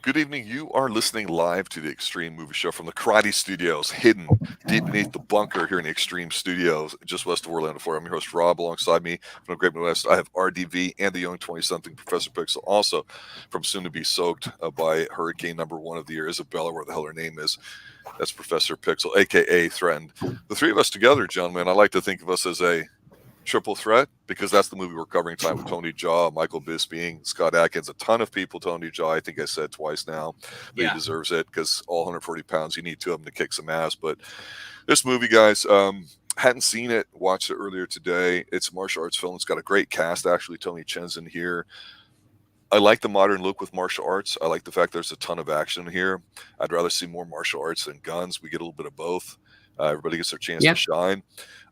Good evening. You are listening live to the Extreme Movie Show from the Karate Studios, hidden deep beneath the bunker here in the Extreme Studios, just west of Orlando, Florida. I'm your host, Rob. Alongside me from the Great Midwest, I have RDV and the young 20-something Professor Pixel. Also from soon-to-be soaked by hurricane number one of the year, Isabella, where the hell her name is. That's Professor Pixel, a.k.a. Threatened. The three of us together, gentlemen, I like to think of us as a triple threat, because that's the movie we're covering tonight with Tony Jaa, Michael Bisping, Scott Adkins, a ton of people. Tony Jaa, I think I said twice now, but he deserves it because all 140 pounds, you need two of them to kick some ass. But this movie, guys, hadn't seen it, watched it earlier today. It's a martial arts film. It's got a great cast, actually. Tony Chen's in here. I like the modern look with martial arts. I like the fact there's a ton of action here. I'd rather see more martial arts than guns. We get a little bit of both. Everybody gets their chance to shine.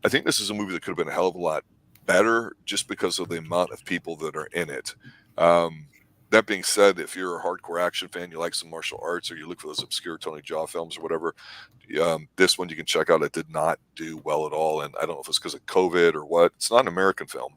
I think this is a movie that could have been a hell of a lot better just because of the amount of people that are in it. That being said, if you're a hardcore action fan, you like some martial arts, or you look for those obscure Tony Jaa films or whatever, this one you can check out. It did not do well at all, and I don't know if it's because of COVID or what. It's not an American film,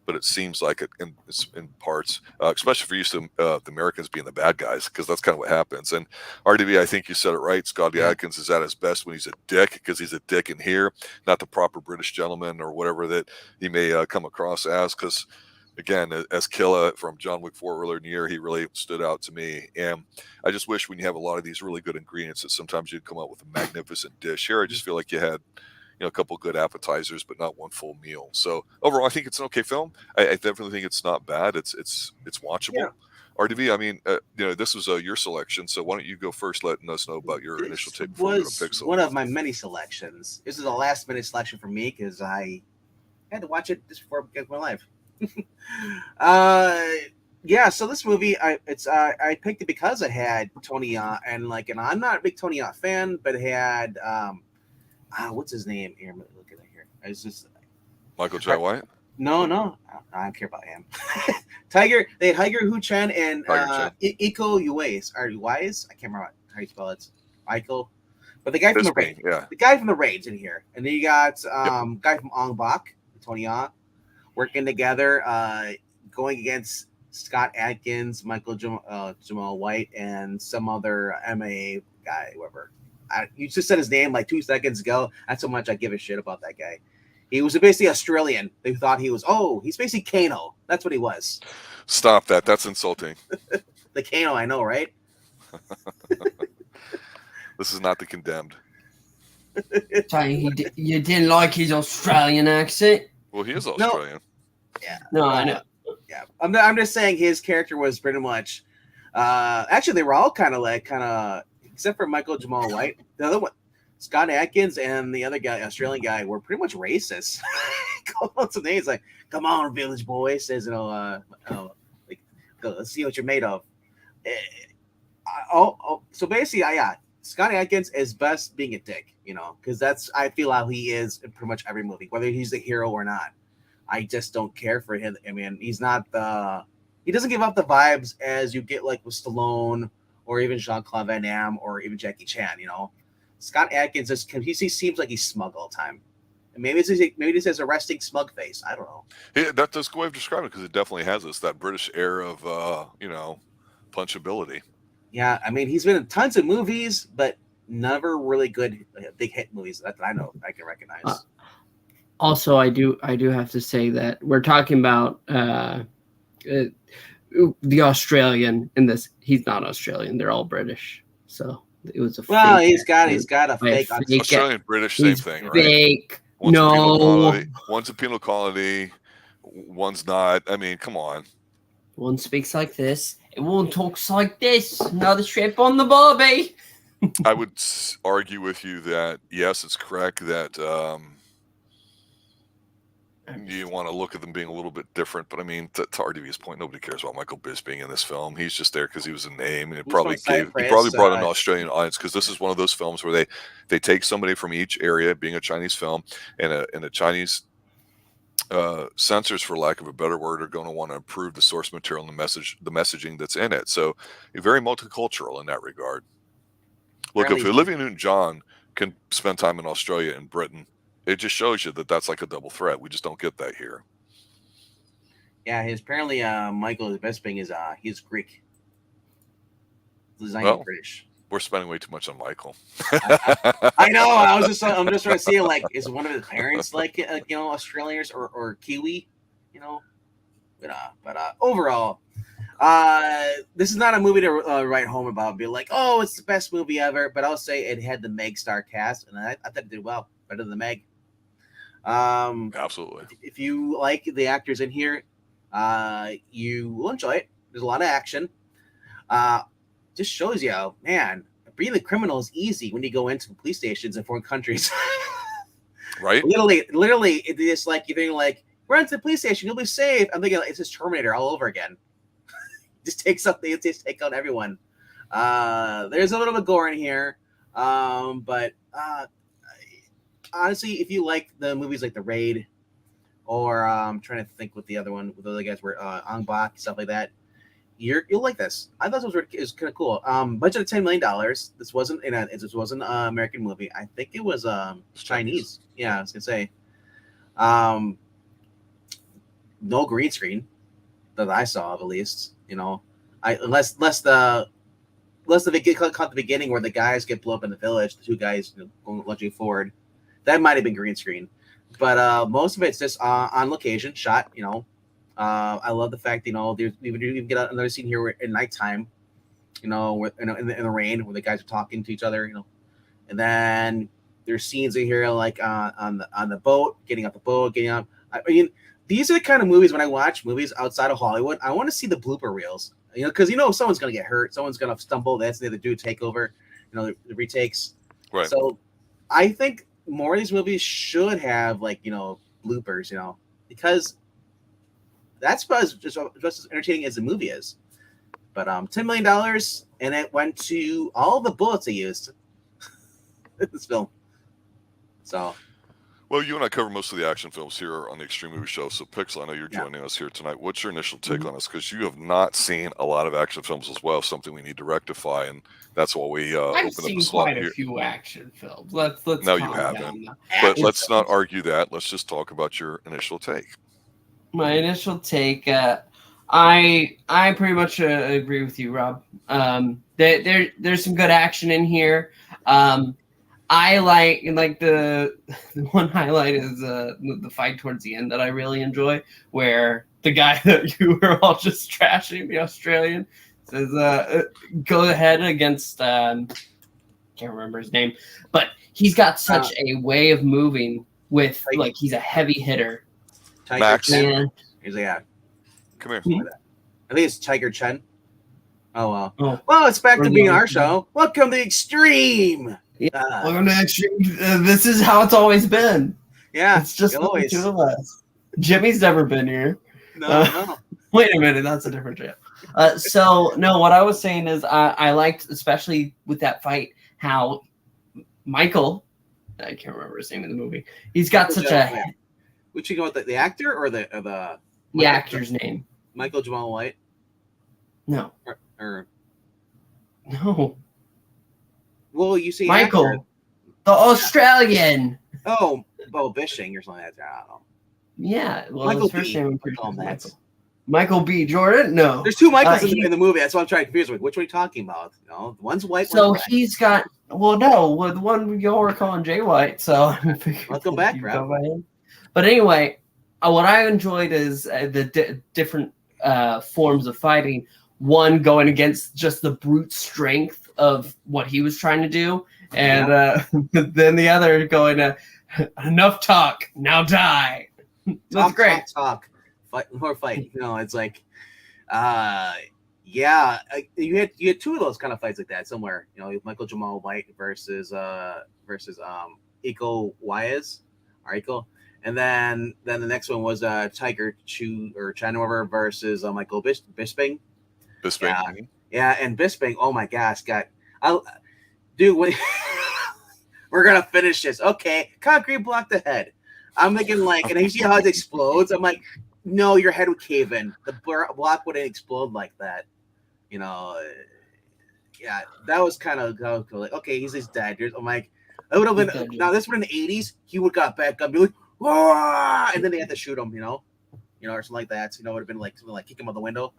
but it seems like it in parts, especially for used to the Americans being the bad guys, because that's kind of what happens. And RDV, I think you said it right. Scotty Adkins is at his best when he's a dick, because he's a dick in here, not the proper British gentleman or whatever that he may come across as. Because again, as Killa from John Wick 4 earlier in the year, he really stood out to me. And I just wish when you have a lot of these really good ingredients that sometimes you'd come out with a magnificent dish. Here, I just feel like you had a couple good appetizers, but not one full meal. So overall, I think it's an okay film. I definitely think it's not bad. It's watchable. Yeah. RDV, I mean, this was your selection, so why don't you go first, letting us know about your initial take before we go to Pixel. One of my many selections. This is a last-minute selection for me because I had to watch it just before I get my life. So this movie, I picked it because it had Tony and I'm not a big Tony fan, but it had what's his name? Here, look at it here. It's just Michael J. White. No, I don't care about him. They had Tiger Hu Chen and Iko Uwais. Or Uwais? I can't remember how you spell it. Michael. But the guy from the Raids. Yeah. The guy from the Raids in here. And then you got guy from Ong Bak, Tony Ah, working together, going against Scott Adkins, Michael Jamal White, and some other MMA guy, whoever. You just said his name like 2 seconds ago. That's how much I give a shit about that guy. He was basically Australian. They thought he was, he's basically Kano. That's what he was. Stop that. That's insulting. The Kano, I know, right? This is not The Condemned. Saying you didn't like his Australian accent? Well, he is Australian. No. Yeah. No, I know. Yeah. I'm just saying his character was pretty much, actually, they were all kind of, except for Michael Jamal White. The other one, Scott Adkins, and the other guy, Australian guy, were pretty much racist. Call out some names like, "Come on, village boy," says, go, let's see what you're made of. So basically, Scott Adkins is best being a dick, because I feel how he is in pretty much every movie, whether he's the hero or not. I just don't care for him. I mean, he doesn't give up the vibes as you get like with Stallone, or even Jean-Claude Van Damme, or even Jackie Chan, Scott Adkins he seems like he's smug all the time. And maybe this is a resting smug face. I don't know. Yeah, that's a good way of describing it, because it definitely has that British air of punchability. Yeah, I mean, he's been in tons of movies, but never really good big hit movies that I know I can recognize. Also, I do have to say that we're talking about the Australian in this. He's not Australian. They're all British. So it was a fake. He's got a fake Australian British, same thing, right? Fake. One's a penal colony, one's not. I mean, come on. One speaks like this, and one talks like this. Another strip on the barbie. I would argue with you that yes, it's correct that you want to look at them being a little bit different, but I mean, to RDV's point, nobody cares about Michael Bisping in this film. He's just there because he was a name, and he probably brought an Australian audience, because this is one of those films where they take somebody from each area, being a Chinese film, and a Chinese censors, for lack of a better word, are going to want to improve the source material and the messaging that's in it. So you're very multicultural in that regard. Look, if Olivia Newton-John can spend time in Australia and Britain, it just shows you that that's like a double threat. We just don't get that here. Yeah, apparently Michael Bisping is he's Greek. designing British. We're spending way too much on Michael. I know. I'm just trying to see, like, is one of his parents like Australians or Kiwi, But overall, this is not a movie to write home about and be like, oh, it's the best movie ever. But I'll say it had the Meg star cast, and I thought it did well, better than Meg. Absolutely. If you like the actors in here, you will enjoy it. There's a lot of action. Just shows you, man, being a criminal is easy when you go into police stations in foreign countries. Right? Literally, it's like you're thinking, like, run to the police station, you'll be safe. I'm thinking, it's just Terminator all over again. Just take out everyone. There's a little bit of gore in here, but honestly, if you like the movies like The Raid, or I'm trying to think what the other guys were, Ong Bak, stuff like that, you'll like this. I thought it was kind of cool. Budget of $10 million. This wasn't an American movie. I think it was Chinese. Yeah, I was gonna say. No green screen that I saw, at least. Unless the cut the beginning where the guys get blown up in the village, the two guys going lunging forward, that might have been green screen. But most of it's just on location shot. I love the fact we even get another scene here where at nighttime, where, in the rain, where the guys are talking to each other, and then there's scenes in here like on the boat, getting off the boat, getting up. I mean, these are the kind of movies when I watch movies outside of Hollywood, I want to see the blooper reels, because someone's gonna get hurt, someone's gonna stumble. That's the other dude take over, the retakes. Right. So I think more of these movies should have bloopers, because that's just as entertaining as the movie is. But $10 million, and it went to all the bullets they used in this film. So, well, you and I cover most of the action films here on the Xtreme Movie Show. So, Pixel, I know you're joining us here tonight. What's your initial take on this? Because you have not seen a lot of action films as well. Something we need to rectify, and that's why we open up the slot here. I've seen quite a few action films. Let's no, you haven't. But let's not argue that. Let's just talk about your initial take. My initial take, I pretty much agree with you, Rob. There's some good action in here. I like the one highlight is the fight towards the end that I really enjoy, where the guy that you were all just trashing, the Australian, says, "Go ahead against." Can't remember his name, but he's got such a way of moving with he's a heavy hitter. Max. Chen. He's like, come here. I think it's Tiger Chen. Oh, well. Oh. Well, it's back to being our show. Welcome to Xtreme. Welcome to Xtreme. This is how it's always been. Yeah. It's just the two of us. Jimmy's never been here. No. Wait a minute. That's a different jam. What I was saying is I liked, especially with that fight, how Michael, I can't remember his name in the movie. He's got such a... Which you go with the actor or the actor's name? Michael Jamal White. No. Or no. Well, you see Michael, actor. the Australian. Bishing or something like that. I don't know. Yeah. Well, Michael his first B. name was Michael B. Jordan. No. There's two Michaels in the movie. That's what I'm trying to confuse with. Which one are you talking about? One's white. So he's got. Well, no. Well, the one you all were calling Jay White. So let's go back, right? But anyway, what I enjoyed is the different forms of fighting. One going against just the brute strength of what he was trying to do, and then the other going, enough talk, now die. That's great. Talk. Fight, more fight. It's like, you had two of those kind of fights like that somewhere. Michael Jamal White versus Iko Uwais, or Iko. And then the next one was Tiger Chen versus Michael Bisping. Yeah, and Bisping. Oh my gosh, dude, we're gonna finish this. Okay, concrete block the head. I'm thinking and you see how it explodes. I'm like, no, your head would cave in. The block wouldn't explode like that. Yeah, that was kind of like, okay, he's just dead. I'm like, it would have been now. This one in the '80s, he would got back up, be like, whoa, and then they had to shoot him, or something like that. So, it would have been like something like kick him out the window.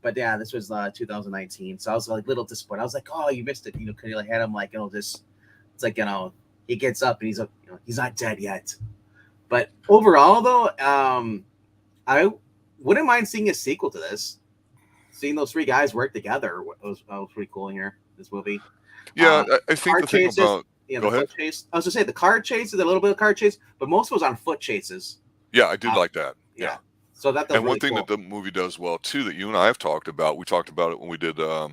But yeah, this was 2019, so I was like a little disappointed. I was like, oh, you missed it, because you had him like, this. It's like, he gets up and he's like, he's not dead yet. But overall, though, I wouldn't mind seeing a sequel to this. Seeing those three guys work together was pretty cool in here. This movie. Yeah, I think the thing about the foot chase. I was gonna say the car chases, a little bit of car chase, but most was on foot chases. Yeah, I did like that. Yeah. So that and really one thing cool. that the movie does well too, that you and I have talked about, we talked about it when we did the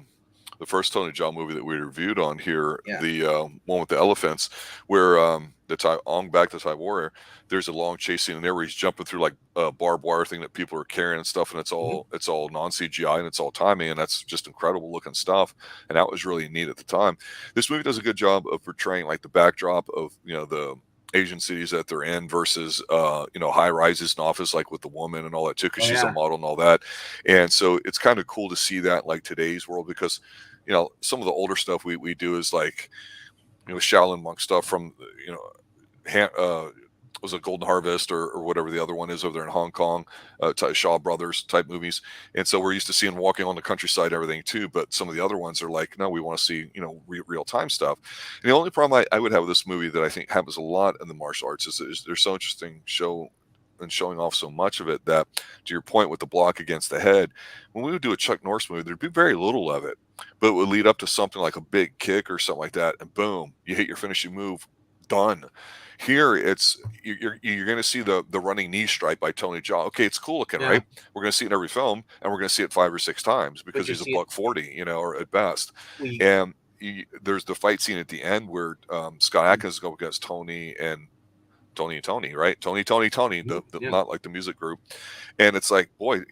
first Tony Jaa movie that we reviewed on here, the one with the elephants, where on Back to the Thai Warrior, there's a long chase scene in there where he's jumping through like a barbed wire thing that people are carrying and stuff, and it's all non CGI and it's all timing, and that's just incredible looking stuff, and that was really neat at the time. This movie does a good job of portraying like the backdrop of the Asian cities that they're in versus high rises in office, like with the woman and all that too, because she's a model and all that. And so it's kind of cool to see that like today's world, because some of the older stuff we do is like Shaolin monk stuff from was it Golden Harvest or whatever the other one is over there in Hong Kong, Shaw Brothers type movies. And so we're used to seeing walking on the countryside, everything too. But some of the other ones are like, no, we want to see, real time stuff. And the only problem I would have with this movie that I think happens a lot in the martial arts is they're so interesting showing off so much of it that, to your point with the block against the head, when we would do a Chuck Norris movie, there'd be very little of it, but it would lead up to something like a big kick or something like that. And boom, you hit your finishing move, done. Here, you're going to see the running knee strike by Tony Jaa. Okay, it's cool looking, right? We're going to see it in every film, and we're going to see it 5 or 6 times because he's $140, or at best. And there's the fight scene at the end where Scott Adkins goes against Tony, right? Tony, not like the music group. And it's like, boy,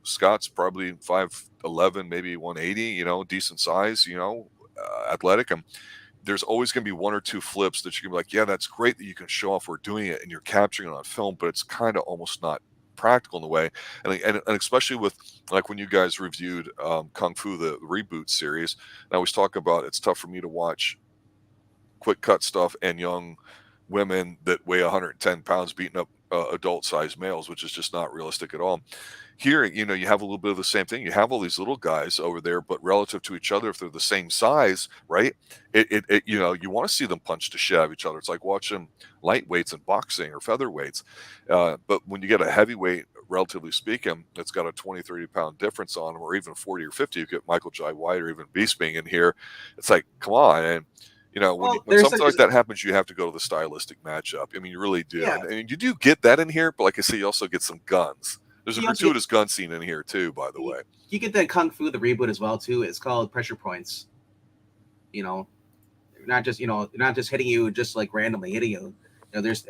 Scott's probably 5'11", maybe 180, decent size, athletic. And there's always going to be 1 or 2 flips that you're going to be like, yeah, that's great that you can show off we're doing it and you're capturing it on film, but it's kind of almost not practical in a way. And especially with like when you guys reviewed Kung Fu, the reboot series, and I always talk about it's tough for me to watch quick cut stuff and young women that weigh 110 pounds beating up adult sized males, which is just not realistic at all. Here, you have a little bit of the same thing. You have all these little guys over there, but relative to each other, if they're the same size, right? You want to see them punch the shit out of each other. It's like watching lightweights in boxing or featherweights. But when you get a heavyweight, relatively speaking, that's got a 20, 30 pound difference on them, or even 40 or 50, you get Michael Jai White or even Bisping in here. It's like, come on. And when something like that happens, you have to go to the stylistic matchup. I mean, you really do. Yeah. And you do get that in here, but like I say, you also get some guns. There's a gratuitous gun scene in here too, by the way. You get that Kung Fu, the reboot as well too. It's called Pressure Points. Not just hitting you just like randomly hitting you. There's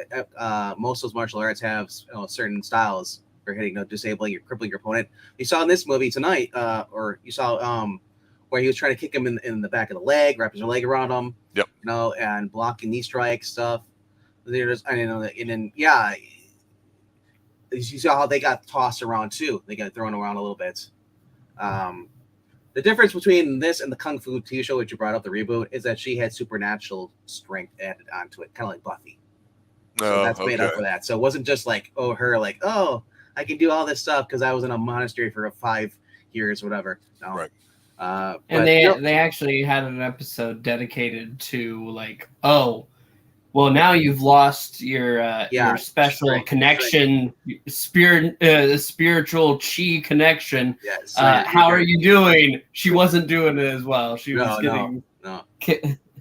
most of those martial arts have certain styles for hitting, disabling or crippling your opponent. You saw in this movie tonight, or you saw where he was trying to kick him in the back of the leg, wrap his leg around him. Yep. And blocking knee strike stuff. You saw how they got tossed around too. They got thrown around a little bit. The difference between this and the Kung Fu TV show, which you brought up, the reboot, is that she had supernatural strength added onto it, kind of like Buffy. So that's made up for that. So it wasn't just like, I can do all this stuff because I was in a monastery for 5 years, whatever. No. Right. And they actually had an episode dedicated to like, well, now you've lost your special connection, spiritual chi connection. Yes. How are you doing? She wasn't doing it as well. She was getting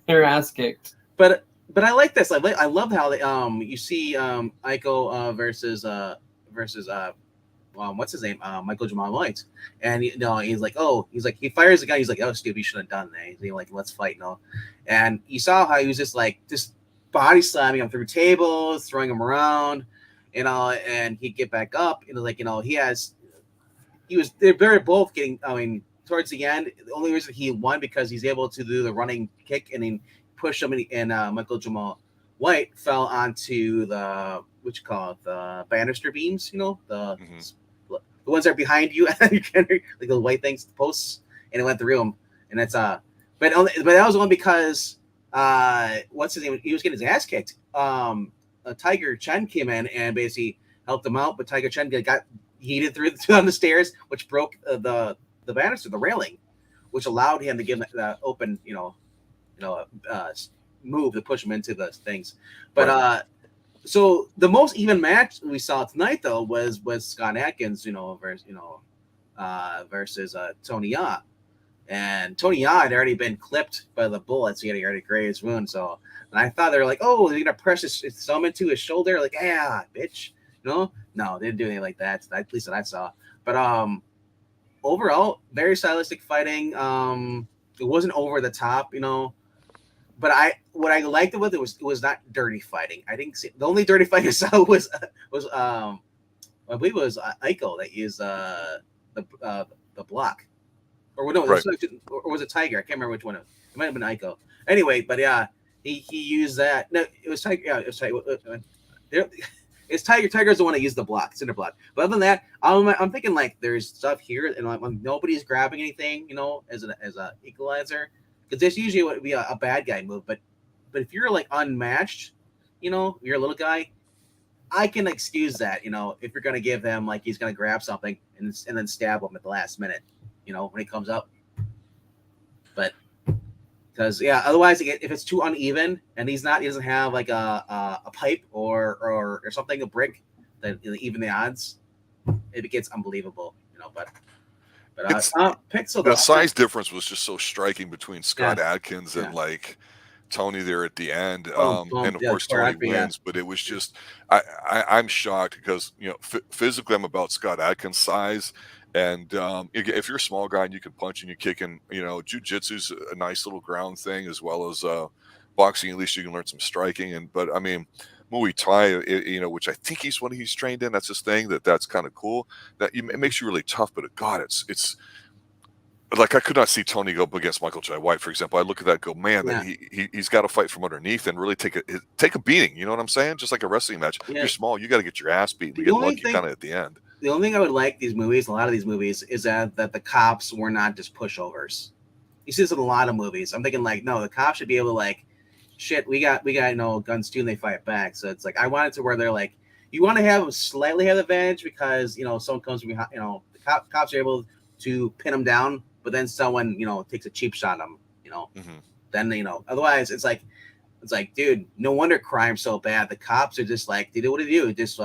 her ass kicked. But I like this. I love how they you see Aiko versus what's his name? Michael Jamal White. And he's like, he fires the guy. He's like, oh, stupid, you should have done that. He's like, let's fight, And you saw how he was just body slamming him through tables, throwing him around, and he'd get back up. They're both getting, towards the end, the only reason he won because he's able to do the running kick and then push him, and Michael Jamal White fell onto the, the banister beams, the ones that are behind you, and you can like the white things, the posts, and it went through him. And that's but that was only because what's his name? He was getting his ass kicked. Tiger Chen came in and basically helped him out, but Tiger Chen got heated through on the stairs, which broke the banister, the railing, which allowed him to give the open, move to push him into the things. But so the most even match we saw tonight though was Scott Adkins, versus Tony Ya. And Tony Ya had already been clipped by the bullets. He had already grazed his wound. So, and I thought they were like, oh, they're gonna press his thumb into his shoulder, like, yeah, bitch. No, they didn't do anything like that. At least that I saw. But overall, very stylistic fighting. It wasn't over the top, But what I liked about it was not dirty fighting. I didn't see the only dirty fight I saw was I believe it was Aiko that used the block. Or no, right. or was it Tiger? I can't remember which one. It might have been Aiko. Anyway, but yeah, he used that. No, it was Tiger. Yeah, it was Tiger. It's Tiger. Tiger's the one that used the block, cinder block. But other than that, I'm thinking like there's stuff here, and nobody's grabbing anything, as a equalizer, because this usually would be a bad guy move. But if you're like unmatched, you're a little guy, I can excuse that. If you're gonna give him like he's gonna grab something and then stab him at the last minute. When he comes up. But because otherwise if it's too uneven and he doesn't have like a pipe or something, a brick that even the odds, it gets unbelievable, But Pixel, the size difference was just so striking between Scott Adkins and like Tony there at the end, and of course Tony wins. But it was just I'm shocked because physically I'm about Scott Adkins' size. And if you're a small guy and you can punch and you kick, and jiu-jitsu's a nice little ground thing as well as boxing. At least you can learn some striking. But I mean, Muay Thai, which I think he's trained in. That's his thing. That's kind of cool. It makes you really tough. But God, it's like I could not see Tony go up against Michael Jai White, for example. I look at that and go, man, he's got to fight from underneath and really take a beating. You know what I'm saying? Just like a wrestling match. Yeah. You're small, you got to get your ass beaten. You get lucky kind of at the end. The only thing I would like a lot of these movies, is that the cops were not just pushovers. You see this in a lot of movies. I'm thinking like, no, the cops should be able to like, shit, we got guns too, and they fight back. So it's like I want it to where they're like, you want to have them slightly have advantage because someone comes behind, the cops are able to pin them down, but then someone takes a cheap shot on them, Then otherwise it's like, dude, no wonder crime's so bad. The cops are just like, they do what they do, just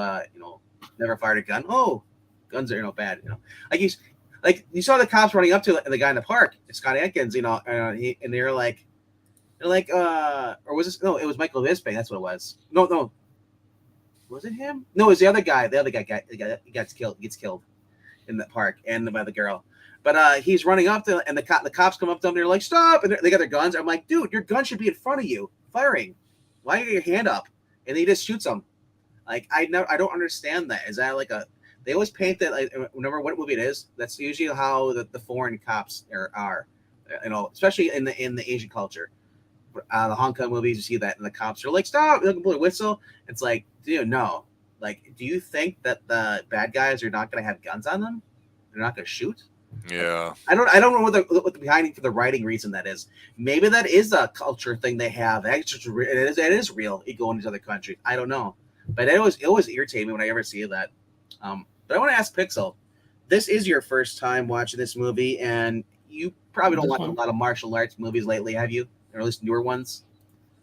never fired a gun. Oh, guns are bad. Like you saw the cops running up to the guy in the park, Scott Adkins. And they're like, or was this? No, it was Michael Bisping. That's what it was. No, was it him? No, it was the other guy. The other guy gets killed in the park and by the girl. But he's running up to, and the cops come up to him. They're like, stop! And they got their guns. I'm like, dude, your gun should be in front of you, firing. Why you got your hand up? And he just shoots them. Like I don't understand that. Is that like they always paint that like remember what movie it is? That's usually how the foreign cops are, especially in the Asian culture. The Hong Kong movies, you see that, and the cops are like, stop! They're blow a whistle. It's like, dude, no. Like, do you think that the bad guys are not going to have guns on them? They're not going to shoot? Yeah. I don't know what the behind for the writing reason that is. Maybe that is a culture thing they have. It is real. You go in these other countries. I don't know. But it was irritating me when I ever see that. But I want to ask Pixel, this is your first time watching this movie, and you probably don't watch a lot of martial arts movies lately, have you? Or at least newer ones.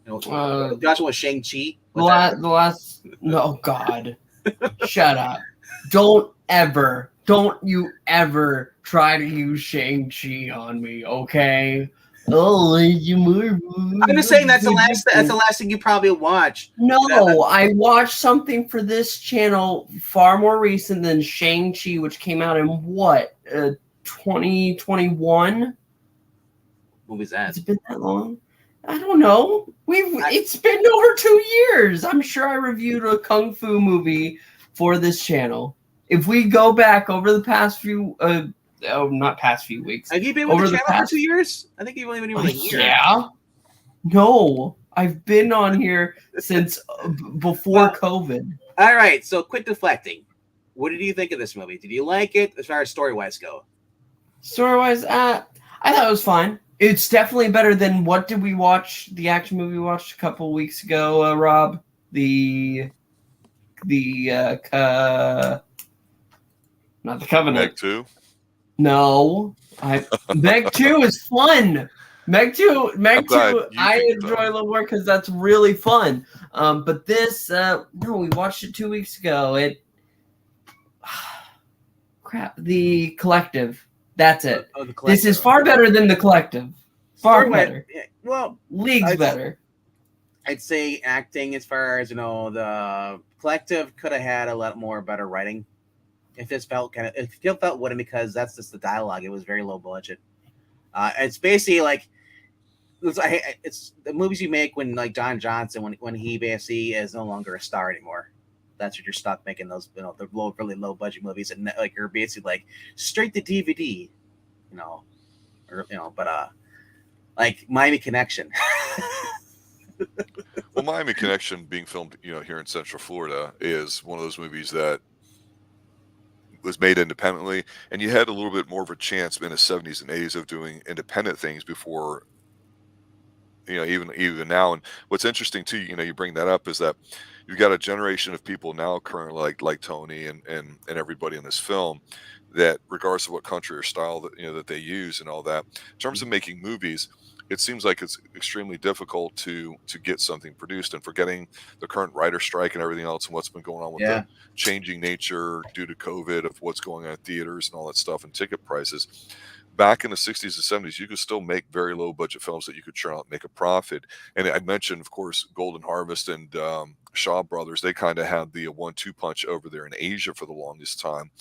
Joshua was Shang-Chi. No, God. Shut up. Don't you ever try to use Shang-Chi on me, okay? Oh, I'm just saying that's the last thing you probably watch. No, I watched something for this channel far more recent than Shang-Chi, which came out in what, 2021? What was that? Has it been that long? I don't know. It's been over 2 years. I'm sure I reviewed a kung fu movie for this channel. If we go back over the past few not past few weeks. Have you been with the channel for 2 years? I think you've only been here a year. Yeah. No, I've been on here since before COVID. All right, so quit deflecting. What did you think of this movie? Did you like it as far as story-wise go? Story-wise, I thought it was fine. It's definitely better than what did we watch? The action movie we watched a couple weeks ago, Rob. Not the Covenant. Meg 2? No, Meg 2 is fun. Meg 2, I enjoy a little more because that's really fun. But this, no, we watched it 2 weeks ago. Crap, The Collective. That's it. The Collective. This is far better than The Collective. Far better. Well, leagues better. I'd say acting, as far as the Collective could have had a lot more better writing. If it felt wooden, because that's just the dialogue. It was very low budget. It's basically like it's the movies you make when, like, Don Johnson, when he basically is no longer a star anymore. That's what you're stuck making, those the really low budget movies, and like you're basically like straight to DVD, but like Miami Connection. Well, Miami Connection being filmed, here in Central Florida, is one of those movies that was made independently, and you had a little bit more of a chance in the 70s and 80s of doing independent things before, even now. And what's interesting too, you bring that up, is that you've got a generation of people now currently, like Tony and everybody in this film, that regardless of what country or style that they use and all that, in terms of making movies, it seems like it's extremely difficult to get something produced. And forgetting the current writer strike and everything else, and what's been going on with the changing nature due to COVID of what's going on at theaters and all that stuff, and ticket prices. Back in the 60s and 70s, you could still make very low budget films that you could churn out and make a profit. And I mentioned, of course, Golden Harvest and Shaw Brothers. They kind of had the 1-2 punch over there in Asia for the longest time.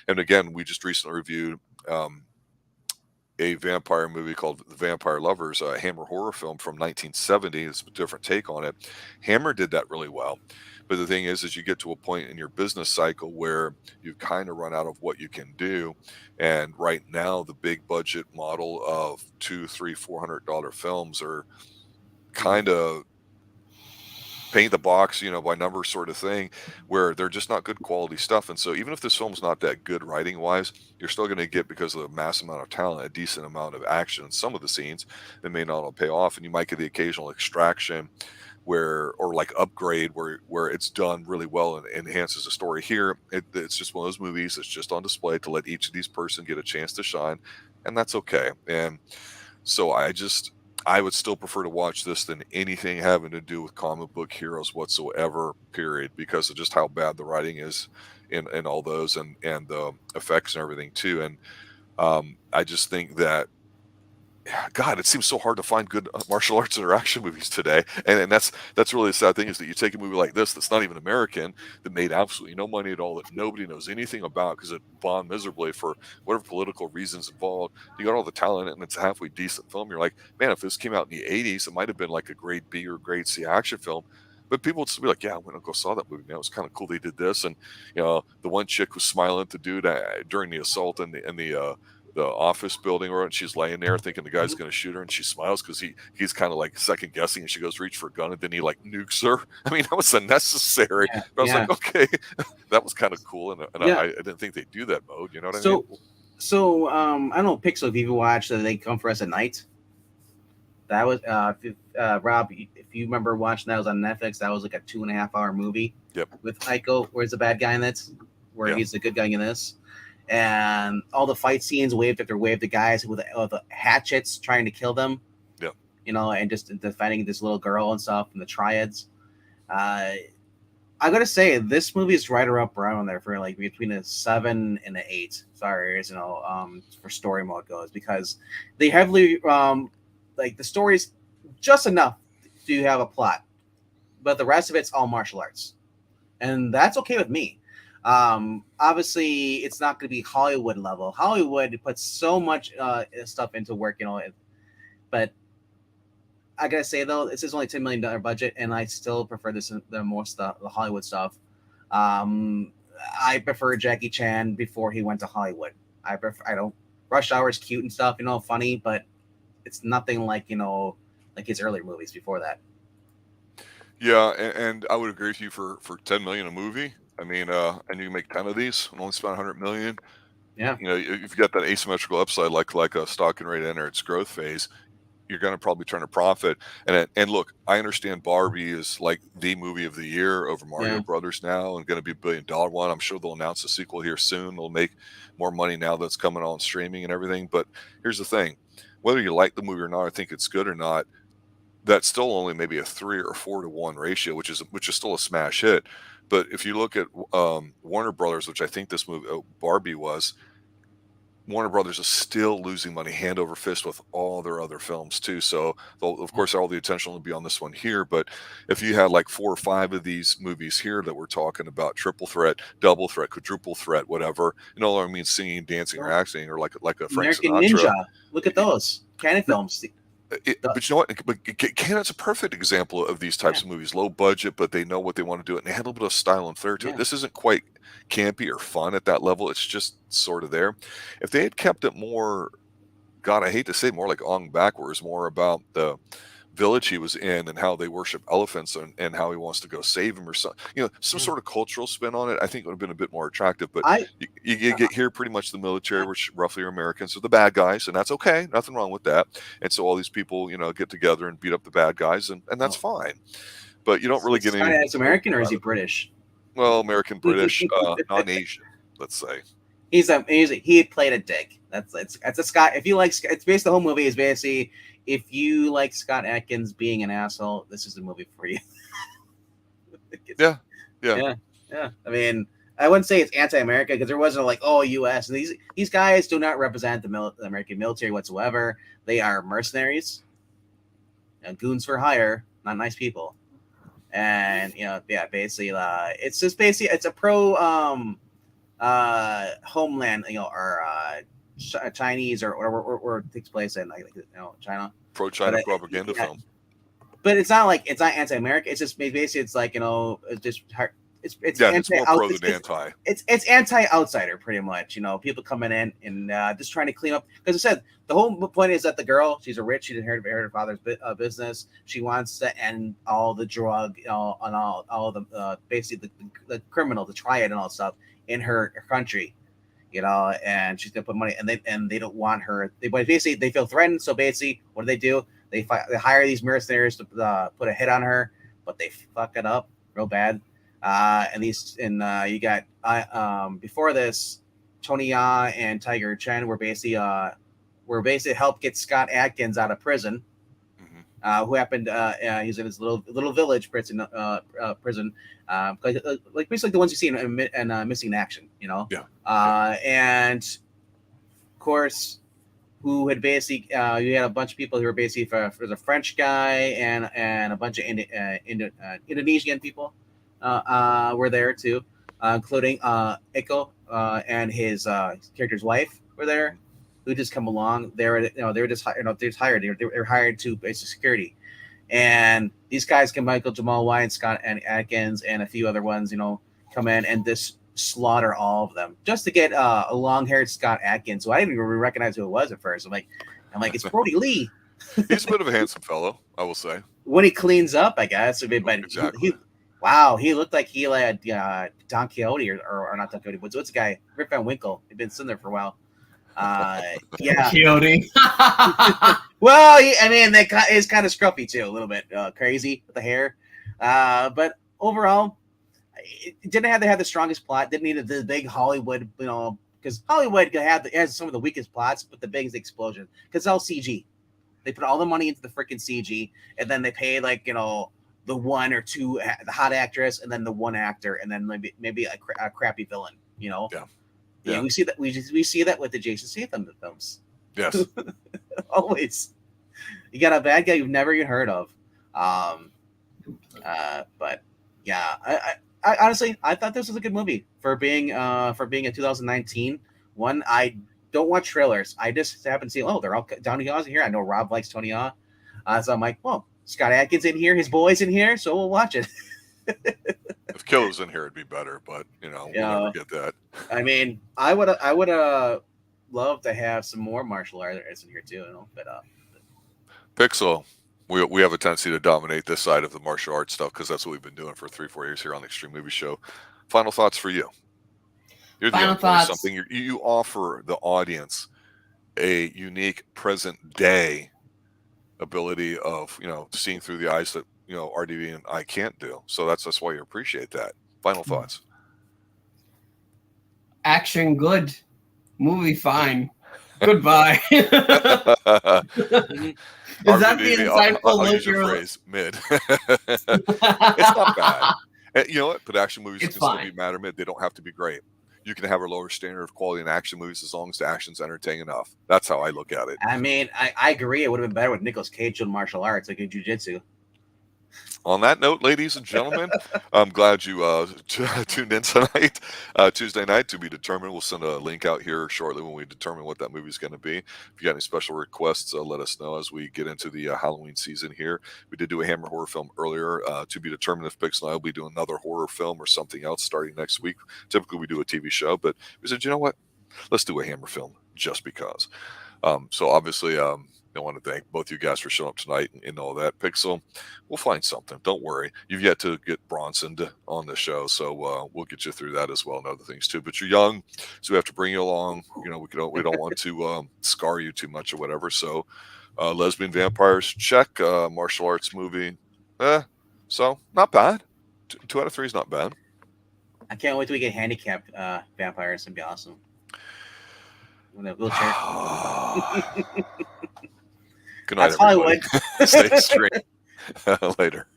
And again, we just recently reviewed a vampire movie called The Vampire Lovers, a Hammer horror film from 1970. It's a different take on it. Hammer did that really well. But the thing is you get to a point in your business cycle where you've kind of run out of what you can do. And right now, the big budget model of $200, $300, $400 films are kind of paint the box, by number sort of thing, where they're just not good quality stuff. And so even if this film's not that good writing wise, you're still going to get, because of the mass amount of talent, a decent amount of action in some of the scenes that may not all pay off. And you might get the occasional extraction or like Upgrade, where it's done really well and enhances the story. Here, it's just one of those movies that's just on display to let each of these person get a chance to shine, and that's okay. And so I would still prefer to watch this than anything having to do with comic book heroes whatsoever, period, because of just how bad the writing is in all those, and the effects and everything too. And I just think that, God, it seems so hard to find good martial arts interaction movies today. And that's really the sad thing, is that you take a movie like this that's not even American, that made absolutely no money at all, that nobody knows anything about because it bombed miserably for whatever political reasons involved. You got all the talent, and it's a halfway decent film. You're like, man, if this came out in the 80s, it might have been like a grade B or grade C action film. But people would still be like, yeah, I went and go saw that movie. Man, it was kind of cool they did this. And the one chick was smiling at the dude during the assault in the office building, and she's laying there thinking the guy's going to shoot her, and she smiles because he's kind of like second guessing, and she goes reach for a gun, and then he like nukes her. I mean, that was unnecessary. But I was like, okay, that was kind of cool, and I didn't think they'd do that mode. You know what I mean? So I don't know, Pixel, if you watched They Come For Us at Night. That was Rob, if you remember watching that, was on Netflix. That was like a 2.5-hour movie. Yep. With Iko, where's the bad guy in it, where he's the good guy in this. And all the fight scenes waved the guys with the hatchets trying to kill them. Yeah. And just defending this little girl and stuff, and the triads. I gotta say, this movie is right around there for like between a 7 and an 8. Sorry, for story mode goes, because they heavily like the story's just enough to have a plot, but the rest of it's all martial arts, and that's okay with me. Obviously it's not going to be Hollywood level. Hollywood puts so much stuff into work, but I gotta say though, this is only $10 million budget, and I still prefer this the most the Hollywood stuff. I prefer Jackie Chan before he went to Hollywood. I don't Rush Hour is cute and stuff, funny, but it's nothing like like his earlier movies before that. Yeah, and I would agree with you for $10 million a movie. I mean, and you can make 10 of these and only spend $100 million. Yeah. If you've got that asymmetrical upside, like a stock and rate enter its growth phase, you're going to probably turn a profit. And look, I understand Barbie is like the movie of the year over Mario Brothers now, and going to be $1 billion one. I'm sure they'll announce a sequel here soon. They'll make more money now that's coming on streaming and everything. But here's the thing: whether you like the movie or not, I think it's good or not, that's still only maybe a 3 or 4 to 1 ratio, which is still a smash hit. But if you look at Warner Brothers, which I think this movie Barbie was, Warner Brothers is still losing money hand over fist with all their other films too. So of course all the attention will be on this one here. But if you had like 4 or 5 of these movies here that we're talking about, triple threat, double threat, quadruple threat, whatever, you know what I mean, singing, dancing, or acting, or like a Frank American Sinatra. Ninja. Look at those Canon films. But you know what? But Canon's a perfect example of these types of movies. Low budget, but they know what they want to do, and they have a little bit of style and flair to it. This isn't quite campy or fun at that level. It's just sort of there. If they had kept it more, God, I hate to say, more like Ong Bak, where it's more about the village he was in and how they worship elephants and how he wants to go save them or something, you know, some sort of cultural spin on it, I think it would have been a bit more attractive. But you get here pretty much the military, which roughly are Americans, are the bad guys, and that's okay, nothing wrong with that. And so all these people, you know, get together and beat up the bad guys, and that's fine. But you don't really get any. Is American or is he British? Well, American, British, non-Asian, let's say. He played a dick. That's a Scott. If you like, it's based the whole movie is basically, if you like Scott Adkins being an asshole, this is the movie for you. Yeah. I mean, I wouldn't say it's anti-America because there wasn't like, oh, U.S. and these guys do not represent the American military whatsoever. They are mercenaries, goons for hire, not nice people. And basically, it's a pro homeland, or Chinese or takes place in China. Pro-China propaganda film. But it's not anti-American. It's just basically it's like it's just hard. It's more pro than anti. It's anti-outsider pretty much. People coming in and just trying to clean up. Because I said the whole point is that the girl, she's rich. She inherited her father's business. She wants to end all the drug, and all the basically the criminal, the triad and all that stuff in her country. And she's gonna put money, and they don't want her. They feel threatened. So basically, what do? They hire these mercenaries to put a hit on her, but they fuck it up real bad. You got before this, Tony Ya and Tiger Chen were basically helped get Scott Adkins out of prison. Who happened? He's in his little village prison, like basically the ones you see in Missing in Action, and of course, who had basically you had a bunch of people who were basically for the French guy and a bunch of Indonesian people were there too, including Iko and his character's wife were there, who just come along. They were just hired. They were hired to basic security, and these guys can Michael Jamal White and Scott and Adkins and a few other ones, come in and just slaughter all of them just to get a long-haired Scott Adkins. So I didn't even recognize who it was at first. I'm like, it's Brody Lee. He's a bit of a handsome fellow, I will say. When he cleans up, I guess. But exactly. He looked like he had Don Quixote or not Don Quixote. What's the guy? Rip Van Winkle. He'd been sitting there for a while. Quixote. Well, that is kind of scruffy too, a little bit crazy with the hair. But overall, it didn't have to have the strongest plot. Didn't need the big Hollywood, because Hollywood has some of the weakest plots, but the biggest explosion because it's all CG. They put all the money into the freaking CG, and then they pay the one or two, the hot actress, and then the one actor, and then maybe a crappy villain. Yeah, we see that. We see that with the Jason Statham films. Yes, always. You got a bad guy you've never even heard of. But yeah, I honestly I thought this was a good movie for being a 2019 one. I don't watch trailers. I just happen to see they're all Tony Yaw's in here. I know Rob likes Tony Yaw, so I'm like, well, Scott Adkins in here, his boy's in here, so we'll watch it. If Killer's in here, it'd be better, but we'll never get that. I would love to have some more martial artists in here too, but Pixel, we have a tendency to dominate this side of the martial arts stuff because that's what we've been doing for 3-4 years here on the Xtreme Movie Show. Final thoughts for you? You're Final thoughts. Something you offer the audience a unique present day ability of, you know, seeing through the eyes that, you know, RDV and I can't do. So that's why you appreciate that. Final thoughts. Action good, movie fine. Goodbye. Is that the insightful I'll use your phrase, mid. It's not bad. And you know what? But action movies can still be mad or mid. They don't have to be great. You can have a lower standard of quality in action movies as long as the action's entertaining enough. That's how I look at it. I mean, I agree. It would have been better with Nicolas Cage doing martial arts, like in jiu-jitsu. On that note, ladies and gentlemen, I'm glad you tuned in tonight, Tuesday night, to be determined. We'll send a link out here shortly when we determine what that movie is going to be. If you got any special requests, let us know as we get into the Halloween season here. We did do a Hammer horror film earlier, to be determined if Pix and I will be doing another horror film or something else starting next week. Typically, we do a TV show, but we said, you know what? Let's do a Hammer film just because. So obviously, I want to thank both you guys for showing up tonight and all that. Pixel, we'll find something. Don't worry. You've yet to get Bronson on the show, so we'll get you through that as well and other things too. But you're young, so we have to bring you along. You know, we don't want to scar you too much or whatever. So, lesbian vampires, check. Martial arts movie, so not bad. 2 out of 3 is not bad. I can't wait till we get handicapped vampires. It'd be awesome. In a wheelchair. Good night, everybody. Stay straight. Later.